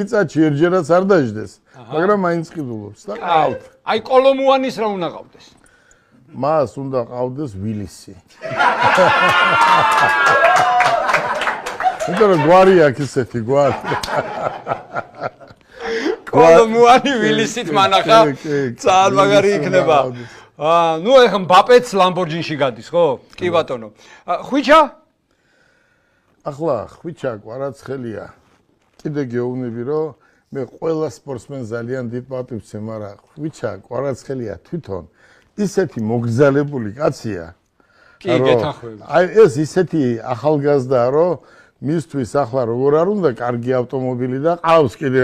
წაწი ერჯერაც არ დაждდეს, მაგრამ მაინც ყიდულობს და ყავთ. აი კოლომუანის რა უნდა ყავდეს? მას უნდა ყავდეს ვილისი. იმიტომ რომ გვარი აქვს ესეთი გვარი. კოლომუანი ვილისით მანახა ძალიან მაგარი იქნება. ნუ ეხლა მბაპეც ლამბორჯინში გადის, ხო? კი ბატონო. ხვიჩა? ახლა ხვიჩა კვარაცხელია. კიდე გეუბნები რომ მე ყველა სპორტსმენს ძალიან დიდ პატივს ვცემ, მაგრამ ხვიჩა კვარაცხელია თვითონ ისეთი მოგზალებული კაცია. კი, გეთანხმები. აი ეს ისეთი ახალგაზრდაა, რომ მისთვის ახლა როგორ არ უნდა კარგი ავტომობილი და ყავს კიდე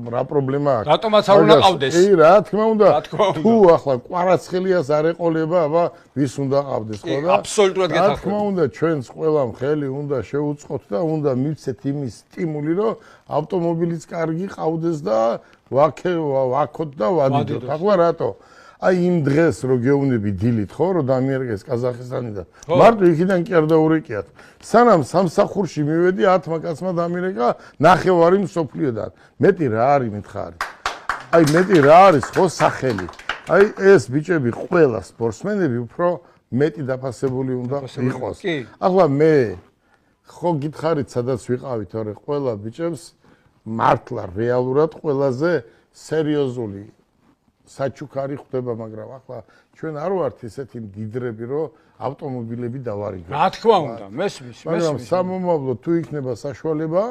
რა პრობლემა აქვს. რატომაც არ უნდა ყავდეს? კი, რა თქმა უნდა. თუ ახლა კვარაცხელიას არ ეყოლება, აბა ვის უნდა ყავდეს, ხო და? აბსოლუტურად გეთანხმები. რა თქმა უნდა, ჩვენს ყველამ ხელი უნდა შეუწყოთ და უნდა მივცეთ იმის სტიმული, რომ ავტომობილიც კარგი ყავდეს და ვაქოთ და ვადიდოთ. ახლა რატო? აი იმ დღეს რო გეუბნები დილით ხო რომ დამიერგეს ყაზახისტანიდან მარტო იქიდან კი არ დაურეკიათ სანამ სამსახურში მივედი 10 კაცმა დამიერგა ნახევარი მსოფლიოდან მეტი რა არის მითხარი აი მეტი რა არის ხო სახელი აი ეს ბიჭები ყველა სპორტსმენები უფრო მეტი დაფასებული უნდა იყოს ახლა მე ხო გითხარით სადაც ვიყავით თორე ყველა ბიჭებს მართლა რეალურად ყველაზე სერიოზული საჩუქარი ხდება, მაგრამ ახლა ჩვენ არ ვართ ესეთი მდიდრები, რომ ავტომობილები დავარიგოთ. რა თქმა უნდა, მესმის. მაგრამ სამომავლო თუ იქნება საშუალება,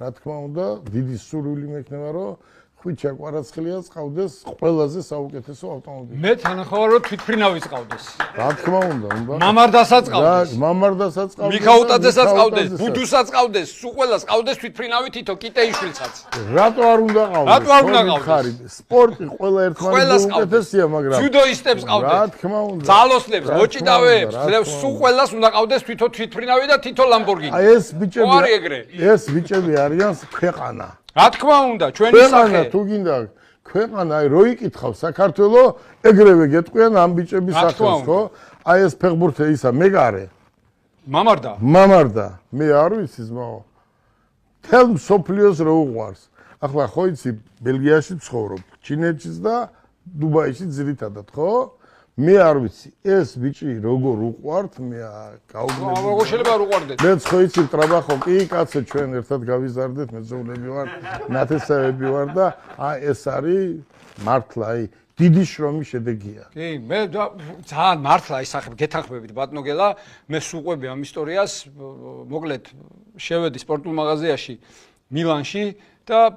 რა თქმა უნდა, დიდი სურვილი მექნება, რომ ხვიჩა კვარაცხელიას ყავდეს ყველაზე საუკეთესო ავტომობილი. მე თანახმობ რომ თვითფრინავის ყავდეს. რა თქმა უნდა, მამარდასაც ყავდეს. მამარდასაც ყავდეს. მიქაუტაძესაც ყავდეს, ბუდუსაც ყავდეს, სულ ყველას ყავდეს თვითფრინავი თითო კიტეიშვილსაც. რატო არ უნდა ყავდეს? რატო არ უნდა ყავდეს? სპორტი ყველა ერთმანეთს უკეთესია, მაგრამ ჯუდოისტებს ყავდეს. რა თქმა უნდა. ძალოსნებს, მოჭიდავეებს, სულ ყველას უნდა ყავდეს თვითფრინავი და თითო ლამბორგინი. აი ეს ბიჭები არიან ქვეყანა. რა თქმა უნდა, ჩვენი სახე. თუ გინდა ქვეყანა, აი რო იკითხავ საქართველოს, ეგრევე გეტყვიან ამ ბიჭების სახელს, ხო? აი ეს ფეხბურთე ისა მეგარე. მამარდა. მე არ ვიცი ზმაო. თელ მსოფლიოს რო უყვარს. ახლა ხო იცი ბელგიაში ცხოვრობ, ჩინეთშიც და დუბაიში ძირითადად, ხო? მე არ ვიცი, ეს ბიჭი როგორ უყვართ, მე გაუგლები. როგორ შეიძლება არ უყვარდეთ? მეც ხო იცი ტრაბახო, კი კაცო ჩვენ ერთად გავიზარდეთ, მეძღვნები ვარ, ნათესავები ვარ და ეს არის მართლა აი დიდი შრომის შედეგია. კი, მე ძალიან მართლა ისახებ გეთანხმებით ბატონოგელა, მე სუყვები ამ ისტორიას, მოკლედ შევედი სპორტულ მაღაზიაში მილანში და